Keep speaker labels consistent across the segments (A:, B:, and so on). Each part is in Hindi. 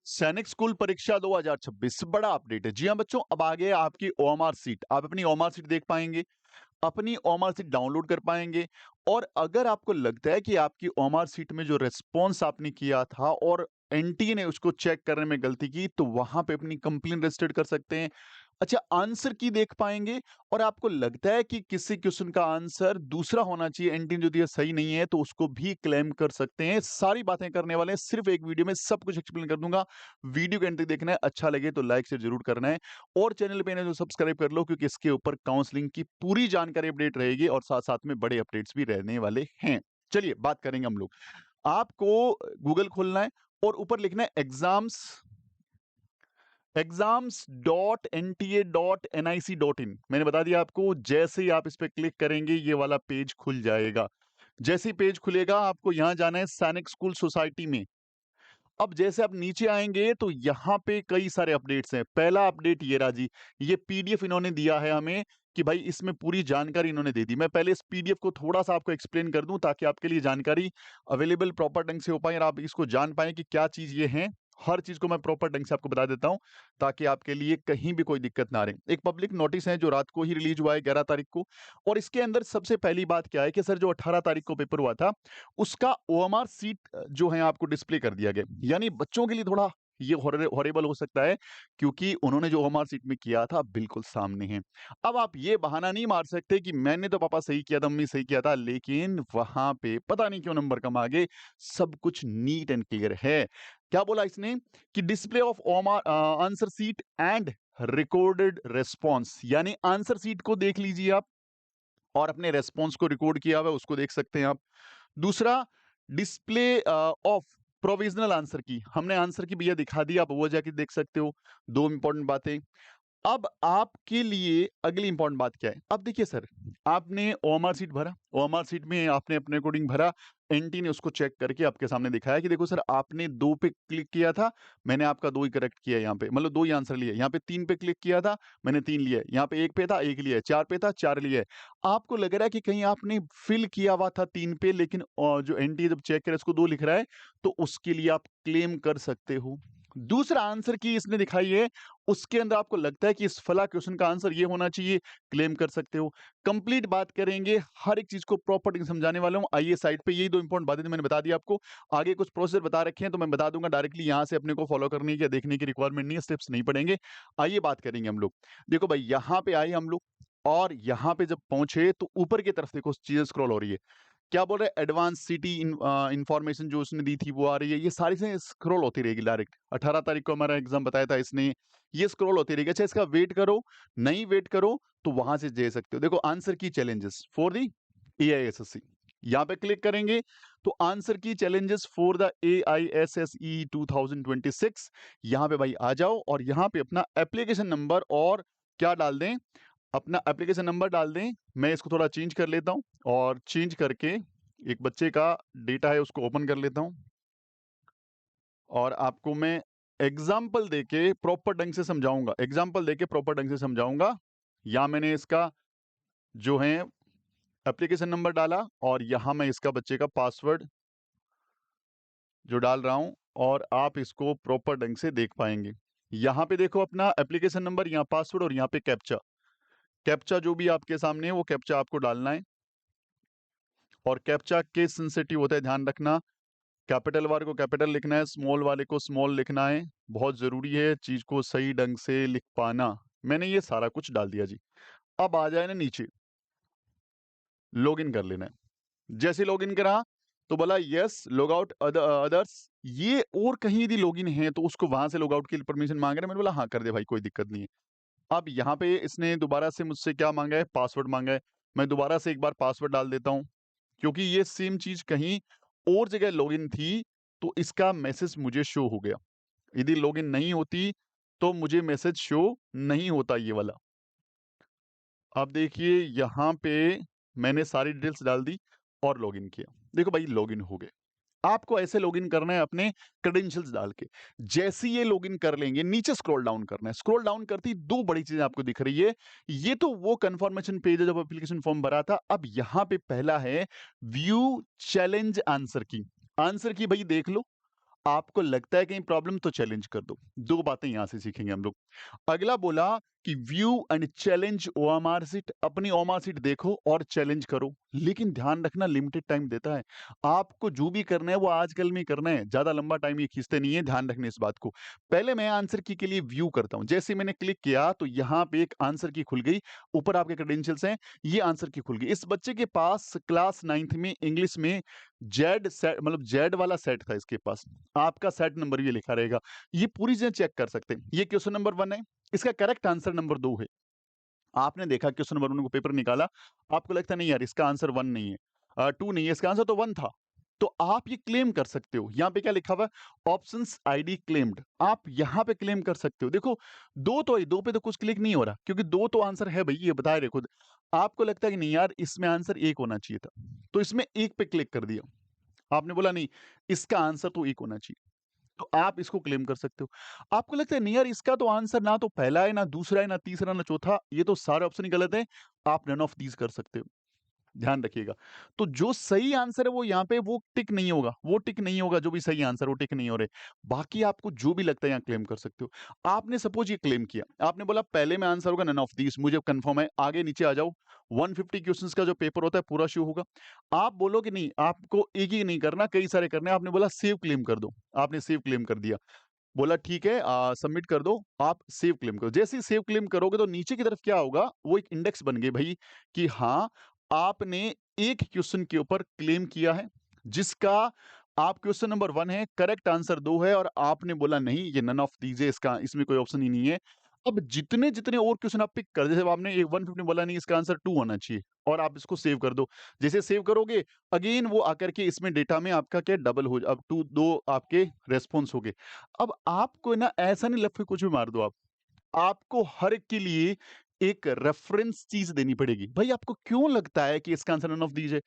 A: सैनिक स्कूल परीक्षा 2026 बड़ा अपडेट है। जी हाँ बच्चों, अब आ गया आपकी ओएमआर सीट। आप अपनी ओएमआर सीट देख पाएंगे, अपनी ओएमआर सीट डाउनलोड कर पाएंगे। और अगर आपको लगता है कि आपकी ओएमआर सीट में जो रिस्पॉन्स आपने किया था और एनटीए ने उसको चेक करने में गलती की, तो वहां पे अपनी कंप्लेन रजिस्टर्ड कर सकते हैं। अच्छा, आंसर की देख पाएंगे। और आपको लगता है कि किसी क्वेश्चन का आंसर दूसरा होना चाहिए, एनटीए ने जो दिया सही नहीं है, तो उसको भी क्लेम कर सकते हैं। सारी बातें करने वाले हैं, सिर्फ एक वीडियो में सब कुछ एक्सप्लेन कर दूंगा। वीडियो को एंड तक देखना है, अच्छा लगे तो लाइक शेयर जरूर करना है। और चैनल पे नए तो सब्सक्राइब कर लो, क्योंकि इसके ऊपर काउंसलिंग की पूरी जानकारी अपडेट रहेगी और साथ साथ में बड़े अपडेट्स भी रहने वाले हैं। चलिए बात करेंगे हम लोग। आपको गूगल खोलना है और ऊपर लिखना है exams.nta.nic.in। मैंने बता दिया आपको, जैसे ही आप इस पे क्लिक करेंगे ये वाला पेज खुल जाएगा। जैसे ही पेज खुलेगा आपको यहां जाना है सैनिक स्कूल सोसाइटी में। अब जैसे आप नीचे आएंगे तो यहाँ पे कई सारे अपडेट्स हैं। पहला अपडेट ये रहा जी, ये पीडीएफ इन्होंने दिया है हमें कि भाई इसमें पूरी जानकारी इन्होंने दे दी। मैं पहले इस पीडीएफ को थोड़ा सा आपको एक्सप्लेन कर दूं, ताकि आपके लिए जानकारी अवेलेबल प्रॉपर ढंग से हो पाए और आप इसको जान पाए कि क्या चीज ये है। हर चीज को मैं प्रॉपर ढंग से आपको बता देता हूं, ताकि आपके लिए कहीं भी कोई दिक्कत ना रहे। एक पब्लिक नोटिस है जो रात को ही रिलीज हुआ है 11 तारीख को। और इसके अंदर सबसे पहली बात क्या है कि सर, जो 18 तारीख को पेपर हुआ था उसका ओएमआर सीट जो है आपको डिस्प्ले कर दिया गया। यानी बच्चों के लिए थोड़ा ये हॉरिबल हो सकता है, क्योंकि उन्होंने जो ओएमआर सीट में किया था बिल्कुल सामने है। अब आप ये बहाना नहीं मार सकते कि मैंने तो पापा सही किया था, मम्मी सही किया था, लेकिन वहां पे पता नहीं क्यों नंबर कम आ गए। सब कुछ नीट एंड क्लियर है। क्या बोला इसने कि display of OMR answer sheet and recorded response, यानी आंसर सीट को देख लीजिए आप और अपने रेस्पॉन्स को रिकॉर्ड किया हुआ है उसको देख सकते हैं आप। दूसरा, डिस्प्ले ऑफ प्रोविजनल आंसर की, हमने आंसर की भैया दिखा दी, आप वो जाके देख सकते हो। दो इंपॉर्टेंट बातें। अब आपके लिए अगली इंपॉर्टेंट बात क्या है। अब देखिए सर, आपने ओएमआर सीट भरा, ओएमआर सीट में आपने अपने अकॉर्डिंग भरा। एनटी ने उसको चेक करके आपके सामने दिखाया कि देखो सर, आपने दो पे क्लिक किया था, मैंने आपका दो ही करेक्ट किया। यहाँ पे मतलब दो ही आंसर लिए। यहाँ पे तीन पे क्लिक किया था, मैंने तीन लिया। यहाँ पे एक पे था, एक लिया। चार पे था, चार लिया। आपको लग रहा है कि कहीं आपने फिल किया हुआ था तीन पे, लेकिन जो एनटी जब चेक करे उसको दो लिख रहा है, तो उसके लिए आप क्लेम कर सकते हो। दूसरा, आंसर की इसने दिखाई है, उसके अंदर आपको लगता है कि इस फला क्वेश्चन का आंसर ये होना चाहिए, क्लेम कर सकते हो। कंप्लीट बात करेंगे, हर एक चीज को प्रॉपर समझाने वाला हूं। आइए साइड पे, यही दो इंपॉर्टेंट बातें मैंने बता दी आपको। आगे कुछ प्रोसेसर बता रखे हैं तो मैं बता दूंगा डायरेक्टली, यहां से अपने को फॉलो करने की या देखने की रिक्वायरमेंट नहीं है, स्टेप्स नहीं पड़ेंगे। आइए बात करेंगे हम लोग। देखो भाई, यहां पे आए हम लोग और यहां पे जब पहुंचे तो ऊपर की तरफ देखो चीजें स्क्रॉल हो रही है। क्या बोल रहे हैं, एडवांस सिटी इंफॉर्मेशन जो उसने दी थी वो आ रही है। ये सारी से स्क्रॉल होती रहेगी डायरेक्ट। 18 तारीख को हमारा एग्जाम बताया था इसने, ये स्क्रॉल होती रहेगी। अच्छा, इसका वेट करो, नहीं वेट करो तो वहां से दे सकते हो। देखो, आंसर की चैलेंजेस फॉर द एआईएसएससी, यहाँ पे क्लिक करेंगे तो आंसर की चैलेंजेस फॉर द AISSE 2026, यहाँ पे भाई आ जाओ और यहाँ पे अपना एप्लीकेशन नंबर और क्या डाल दें, अपना एप्लीकेशन नंबर डाल दें। मैं इसको थोड़ा चेंज कर लेता हूं और चेंज करके एक बच्चे का डेटा है उसको ओपन कर लेता हूं और आपको मैं एग्जाम्पल देके प्रॉपर ढंग से समझाऊंगा। एग्जाम्पल देके प्रॉपर ढंग से समझाऊंगा। या मैंने इसका जो है एप्लीकेशन नंबर डाला और यहां मैं इसका बच्चे का पासवर्ड जो डाल रहा हूं, और आप इसको प्रॉपर ढंग से देख पाएंगे। यहां पे देखो अपना एप्लीकेशन नंबर, यहाँ पासवर्ड और यहाँ पे कैप्चा। कैप्चा जो भी आपके सामने है वो कैप्चा आपको डालना है। और कैप्चा केस सेंसिटिव होता है, ध्यान रखना। कैपिटल वाले को कैपिटल लिखना है, स्मॉल वाले को स्मॉल लिखना है। बहुत जरूरी है चीज को सही ढंग से लिख पाना। मैंने ये सारा कुछ डाल दिया जी। अब आ जाए ना नीचे, लॉगिन कर लेना है। जैसे लॉगिन करा तो बोला यस लॉग आउट अदर्स। ये और कहीं यदि लॉगिन है तो उसको वहां से लॉग आउट की परमिशन मांग रहे हैं। मैंने बोला हाँ कर दे भाई, कोई दिक्कत नहीं है। अब यहाँ पे इसने दोबारा से मुझसे क्या मांगा है, पासवर्ड मांगा है। मैं दोबारा से एक बार पासवर्ड डाल देता हूँ, क्योंकि ये सेम चीज कहीं और जगह लॉगिन थी तो इसका मैसेज मुझे शो हो गया। यदि लॉगिन नहीं होती तो मुझे मैसेज शो नहीं होता ये वाला। अब देखिए यहाँ पे मैंने सारी डिटेल्स डाल दी और लॉगिन किया। देखो भाई, लॉगिन हो गए। आपको ऐसे लॉगिन करना है अपने क्रेडेंशियल्स डाल के। जैसे ये लॉगिन कर लेंगे, नीचे स्क्रॉल डाउन करना है। स्क्रॉल डाउन करती दो बड़ी चीजें आपको दिख रही है। ये तो वो कंफर्मेशन पेज है जब एप्लीकेशन फॉर्म भरा था। अब यहां पे पहला है व्यू चैलेंज आंसर की। आंसर की भाई देख लो। आपको लगता है कहीं प्रॉब्लम तो चैलेंज कर दो। 2 बातें यहाँ से सीखेंगे हम लोग। अगला बोला कि view and challenge OMR sheet, अपनी ओएमआर शीट देखो और चैलेंज करो। लेकिन ध्यान रखना लिमिटेड टाइम देता है। आपको जो भी करना है वो आजकल में ही करना है, ज़्यादा लंबा टाइम ये खींचते नहीं है, ध्यान रखना इस बात को। पहले मैं आंसर की के लिए व्यू करता हूँ। जैसे ही मैंने क्लिक किया तो यहाँ पे एक आंसर की खुल गई, ऊपर आपके क्रेडेंशियल्स हैं, ये आंसर की खुल गई। इस बच्चे के पास क्लास 9th में इंग्लिश में जेड सेट मतलब जेड वाला सेट था इसके पास। आपका सेट नंबर ये लिखा रहेगा। ये पूरी चीज़ें चेक कर सकते हैं। ये क्वेश्चन नंबर 1 है, इसका करेक्ट आंसर नंबर 2 है। आपने देखा क्वेश्चन नंबर 1 को पेपर निकाला, आपको लगता है नहीं यार इसका आंसर 1 नहीं है 2 नहीं है, इसका आंसर तो 1 था। तो आप ये क्लेम कर सकते हो। यहाँ पे क्या लिखा हुआ है? Options ID claimed. आप यहाँ पे क्लेम कर सकते हो। देखो 2 तो है, 2 पे तो कुछ क्लिक नहीं हो रहा क्योंकि 2 तो आंसर है भई, ये बता रहे खुद। आपको लगता है कि नहीं यार इसमें आंसर 1 होना चाहिए था, तो इसमें 1 पे क्लिक कर दिया। आपने बोला नहीं, इसका आंसर तो 1 होना चाहिए। तो आप इसको क्लेम कर सकते हो। आपको लगता है नहीं यार इसका तो आंसर ना तो पहला है, ना दूसरा है, ना तीसरा, ना चौथा, ये तो सारे ऑप्शन ही गलत हैं। आप नन ऑफ दीज़ कर सकते हो। ध्यान रखिएगा। तो जो सही आंसर है वो यहाँ पे वो टिक नहीं होगा, वो टिक नहीं होगा, जो भी सही आंसर वो टिक नहीं हो रहे। बाकी आपको जो भी लगता है यहाँ क्लेम कर सकते हो। आपने सपोज़ ये क्लेम किया, आपने बोला पहले में आंसर होगा नन ऑफ दीज़, मुझे कन्फर्म है। आगे नीचे आ जाओ, 150 क्वेश्चन्स का जो पेपर होता है पूरा शो होगा। आप बोलोगे नहीं, आपको एक ही नहीं करना, कई सारे करने हैं। आपने बोला सेव क्लेम कर दो, आपने सेव क्लेम कर दिया। बोला ठीक है सबमिट कर दो, आप सेव क्लेम करो। जैसे ही सेव क्लेम करोगे तो नीचे की तरफ क्या होगा, वो एक इंडेक्स बन गई भई कि हाँ, आपने एक क्वेश्चन के ऊपर क्लेम किया है, जिसका आप क्वेश्चन नंबर 1 है, करेक्ट आंसर 2 है और आपने बोला नहीं ये नन ऑफ दीज़ है, इसका इसमें कोई ऑप्शन ही नहीं है। अब जितने-जितने और क्वेश्चन आप पिक कर, जैसे आपने एक 150 बोला नहीं इसका आंसर 2 होना चाहिए और आप इसको सेव कर दो। जैसे सेव करोगे अगेन वो आकर के इसमें डेटा में आपका क्या डबल हो अब 2 आपके रिस्पॉन्स हो गए। अब आपको ना ऐसा नहीं लफ़े कुछ भी मार दो आप। आपको हर एक के लिए एक रेफ़रेंस चीज़ देनी पड़ेगी। भाई आपको क्यों लगता है कि इसका आंसर नन ऑफ दीज़ है?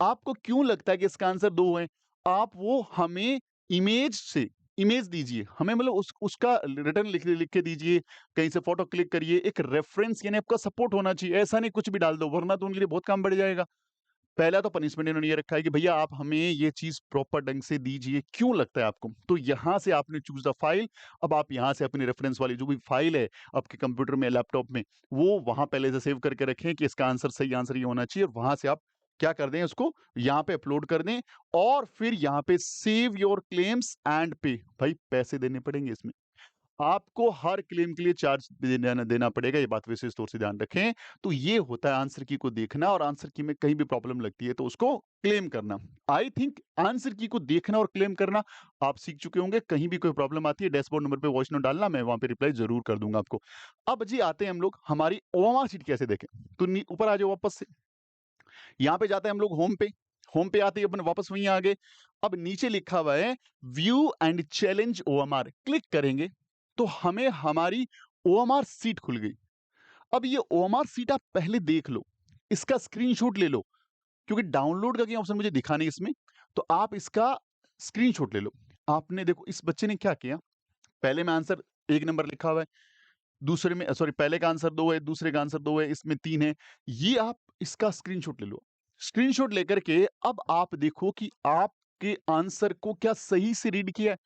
A: आपको क्यों लगता है कि इसका आंसर 2 है? आप वो हमें इमेज से इमेज दीजिए। हमें मतलब उसका रिटर्न लिख के दीजिए, कहीं से फ़ोटो क्लिक करिए, एक रेफ़रेंस यानी आपका सपोर्ट होना चाहिए। ऐसा नहीं कुछ भी डाल दो वरना तो उनके लिए बहुत काम बढ़ जाएगा। पहला तो पनिशमेंट इन्होंने ये रखा है कि भैया आप हमें ये चीज़ प्रॉपर ढंग से दीजिए, क्यों लगता है आपको? तो यहाँ से आपने चूज़ द फाइल, अब आप यहाँ से अपनी रेफ़रेंस वाली जो भी फाइल है, आपके कंप्यूटर में, लैपटॉप में, वो वहाँ पहले से सेव करके रखें कि इसका आंसर सही आंसर ये होना चाहिए और वहाँ से आप क्या कर दें उसको यहाँ पे अपलोड कर दें और फिर यहाँ पे सेव योर क्लेम्स एंड पे, भाई पैसे देने पड़ेंगे इसमें। आपको हर क्लेम के लिए चार्ज देना देना पड़ेगा, ये बात विशेष तौर से ध्यान रखें। तो ये होता है आंसर की को देखना और आंसर की में कहीं भी प्रॉब्लम लगती है तो उसको क्लेम करना। आई थिंक आंसर की को देखना और क्लेम करना आप सीख चुके होंगे। कहीं भी कोई प्रॉब्लम आती है डैशबोर्ड नंबर पे वॉइस नोट डालना, मैं वहाँ पे रिप्लाई ज़रूर कर दूँगा आपको। अब जी आते हैं हम लोग हमारी ओमामा शीट कैसे देखें? तो नी ऊपर आ जाओ वापस से। यहाँ पे जाते हैं हम लोग होम पे। होम पे आते ही अपन वापस वहीं आ गए। अब नीचे लिखा हुआ है view and challenge OMR, click करेंगे तो हमें हमारी ओएमआर सीट खुल गई। अब ये ओएमआर सीट आप पहले देख लो, इसका स्क्रीनशॉट ले लो क्योंकि डाउनलोड का कहीं ऑप्शन मुझे दिखा नहीं इसमें, तो आप इसका स्क्रीनशॉट ले लो। आपने देखो इस बच्चे ने क्या किया, पहले में आंसर 1 नंबर लिखा हुआ है, दूसरे में सॉरी पहले का आंसर 2 है, दूसरे का आंसर 2 है, इसमें 3 है। ये आप इसका स्क्रीनशॉट ले लो। स्क्रीनशॉट लेकर के अब आप देखो कि आपके आंसर को क्या सही से रीड किया है।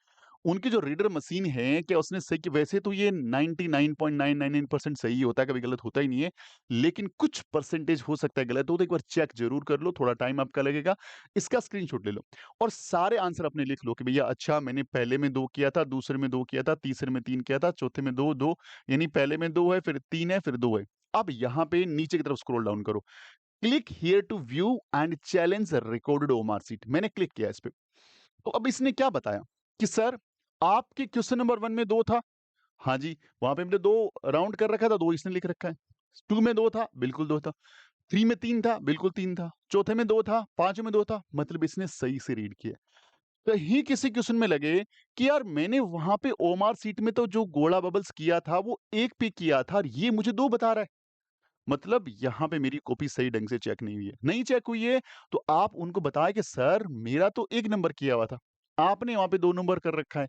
A: उनकी जो रीडर मशीन है, क्या उसने सही कि वैसे तो ये 99.999% सही होता है, कभी गलत होता ही नहीं है। लेकिन कुछ परसेंटेज हो सकता है गलत हो, तो एक बार चेक ज़रूर कर लो, थोड़ा टाइम आपका लगेगा। इसका स्क्रीनशॉट ले लो और सारे आंसर अपने लिख लो कि भैया अच्छा मैंने पहले में 2 किया था, दूसरे में 2 किया था, तीसरे में 3 किया था, चौथे में 2, 2 यानी पहले में 2 है, फिर 3 है, फिर 2 है। अब यहाँ पे नीचे की तरफ स्क्रॉल डाउन करो। Click here to view and challenge recorded OMR sheet. मैंने क्लिक किया इस पे। तो अब इसने क्या बताया कि सर आपके क्वेश्चन नंबर 1 में 2 था। हाँ जी, वहाँ पे हमने 2 राउंड कर रखा था, 2 इसने लिख रखा है। 2 में 2 था, बिल्कुल 2 था। 3 में 3 था, बिल्कुल 3 था। चौथे में 2 था, 5 में 2 था, मतलब इसने सही से रीड किया। कहीं किसी क्वेश्चन में लगे कि यार मैंने वहाँ पे ओमार शीट में तो जो गोला बबल्स किया था वो 1 पे किया था और ये मुझे 2 बता रहा है। मतलब यहाँ पे मेरी कॉपी सही ढंग से चेक नहीं हुई है। नहीं चेक हुई है, तो आप उनको बताएँ कि सर मेरा तो 1 नंबर किया हुआ था। आपने वहाँ पे 2 नंबर कर रखा है।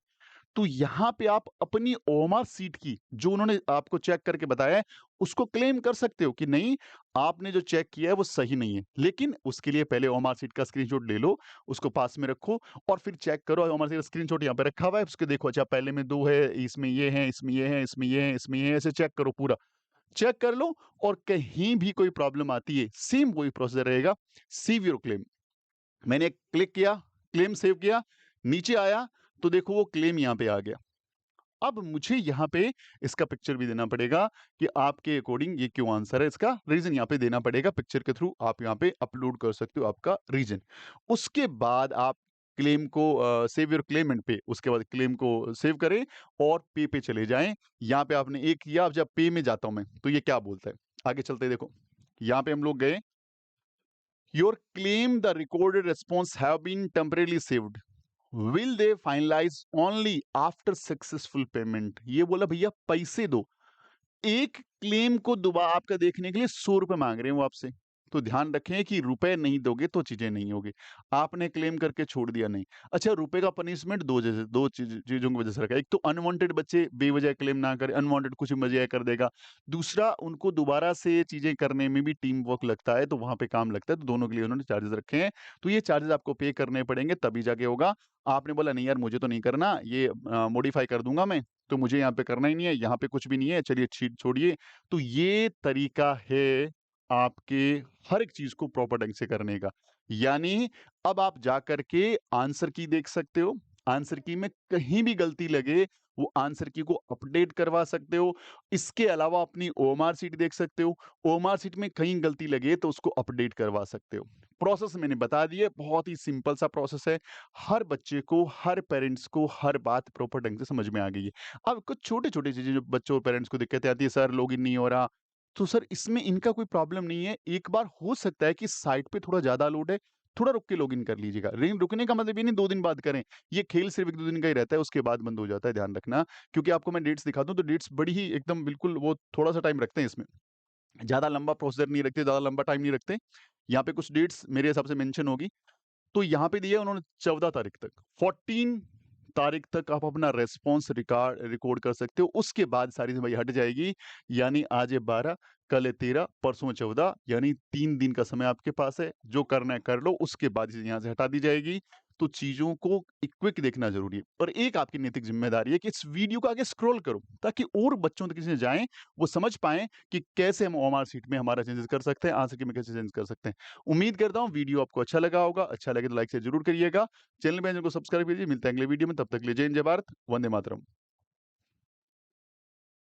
A: तो यहाँ पे आप अपनी ओएमआर शीट की जो उन्होंने आपको चेक करके बताया है, उसको क्लेम कर सकते हो कि नहीं, आपने जो चेक किया है वो सही नहीं है। लेकिन उसके लिए पहले ओएमआर शीट का स्क्रीनशॉट ले लो, उसको पास में रखो और फिर चेक करो। ओएमआर शीट का स्क्रीनशॉट यहाँ पे रखा हुआ है, उसके देखो अच्छा पहले में 2 है, इसमें ये है, इसमें ये है, इसमें ये है, इसमें ये है, ऐसे चेक करो पूरा। चेक कर लो और कहीं भी कोई प्रॉब्लम आती है, सेम वही प्रोसीजर रहेगा, सेव योर क्लेम। मैंने क्लिक किया, क्लेम सेव किया, नीचे आया तो देखो वो क्लेम यहाँ पे आ गया। अब मुझे यहाँ पे इसका पिक्चर भी देना पड़ेगा कि आपके अकॉर्डिंग ये क्यों आंसर है, इसका रीज़न यहाँ पे देना पड़ेगा। पिक्चर के थ्रू आप यहाँ पे अपलोड कर सकते हो आपका रीज़न। उसके बाद आप क्लेम को सेव योर क्लेमेंट पे, उसके बाद क्लेम को सेव करें और पे चले जाएँ। यहाँ पे आपने एक किया, अब जब पे में जाता हूँ मैं, तो ये क्या बोलता है? आगे चलते हैं देखो। यहाँ पे हम लोग गए, your claim the recorded response have been temporarily saved. Will they finalize only after successful payment. ये बोला भैया पैसे दो। एक क्लेम को दोबारा आपका देखने के लिए 100 रुपए मांग रहे हैं वो आपसे। तो ध्यान रखें कि रुपए नहीं दोगे तो चीजें नहीं होगी। आपने क्लेम करके छोड़ दिया नहीं। अच्छा, रुपए का पनिशमेंट दो चीजों की वजह से रखा है। एक तो अनवांटेड बच्चे बेवजह क्लेम ना करें, अनवांटेड कुछ बजाय कर देगा। दूसरा, उनको दोबारा से ये चीजें करने में भी टीम वर्क लगता है, तो वहां पे काम लगता है, तो दोनों के लिए उन्होंने चार्जेस रखे हैं। तो ये चार्जेस आपको पे करने पड़ेंगे तभी जाके होगा। आपने बोला नहीं यार मुझे तो नहीं करना, ये मॉडिफाई कर दूंगा मैं, तो मुझे यहाँ पे करना ही नहीं है, यहाँ पे कुछ भी नहीं है, चलिए छोड़िए। तो ये तरीका है आपके हर एक चीज को प्रॉपर ढंग से करने का। यानी अब आप जाकर के आंसर की देख सकते हो, आंसर की में कहीं भी गलती लगे वो आंसर की को अपडेट करवा सकते हो। इसके अलावा अपनी ओएमआर शीट देख सकते हो, ओएमआर शीट में कहीं गलती लगे तो उसको अपडेट करवा सकते हो। प्रोसेस मैंने बता दी है, बहुत ही सिंपल सा प्रोसेस है। हर बच्चे को, हर पेरेंट्स को हर बात प्रॉपर ढंग से समझ में आ गई है। अब कुछ छोटी-छोटी चीज़ें जो बच्चों और पेरेंट्स को दिक्कतें आती है, सर लॉगिन नहीं हो रहा, तो सर इसमें इनका कोई प्रॉब्लम नहीं है। एक बार हो सकता है कि साइट पे थोड़ा ज़्यादा लोड है, थोड़ा रुक के लॉगिन कर लीजिएगा। लेकिन रुकने का मतलब ये नहीं 2 दिन बाद करें, ये खेल सिर्फ़ 1-2 दिन का ही रहता है, उसके बाद बंद हो जाता है, ध्यान रखना। क्योंकि आपको मैं डेट्स दिखाता हूँ, तो डेट्स बड़ी ही एकदम बिल्कुल वो थोड़ा-सा टाइम रखते हैं इसमें। ज़्यादा लंबा प्रोसीजर नहीं रखते, ज़्यादा लंबा टाइम नहीं रखते। यहाँ पे कुछ डेट्स मेरे हिसाब से मेंशन होगी। तो यहाँ पे दिया उन्होंने 14 तारीख तक, 14 तारीख तक आप अपना रिस्पॉन्स रिकॉर्ड कर सकते हो। उसके बाद सारी ज़िम्मेदारी हट जाएगी। यानी आज है 12, कल है 13, परसों है 14, यानी 3 दिन का समय आपके पास है। जो करना है कर लो, उसके बाद चीज़ें यहाँ से हटा दी जाएगी। तो चीज़ों को क्विक देखना ज़रूरी है। और एक आपकी नैतिक ज़िम्मेदारी है कि इस वीडियो को आगे स्क्रॉल करो, ताकि और बच्चों तक चीज़ें जाएँ, वो समझ पाएँ कि कैसे हम ओएमआर शीट में हमारा चेंजेस कर सकते हैं, आंसर की में कैसे चेंज कर सकते हैं। उम्मीद करता हूँ वीडियो आपको अच्छा लगा होगा। अच्छा लगे तो लाइक शेयर ज़रूर करिएगा। चैनल को सब्सक्राइब कीजिए। मिलते हैं अगले वीडियो में, तब तक के लिए जय हिंद, जय भारत, वंदे मातरम।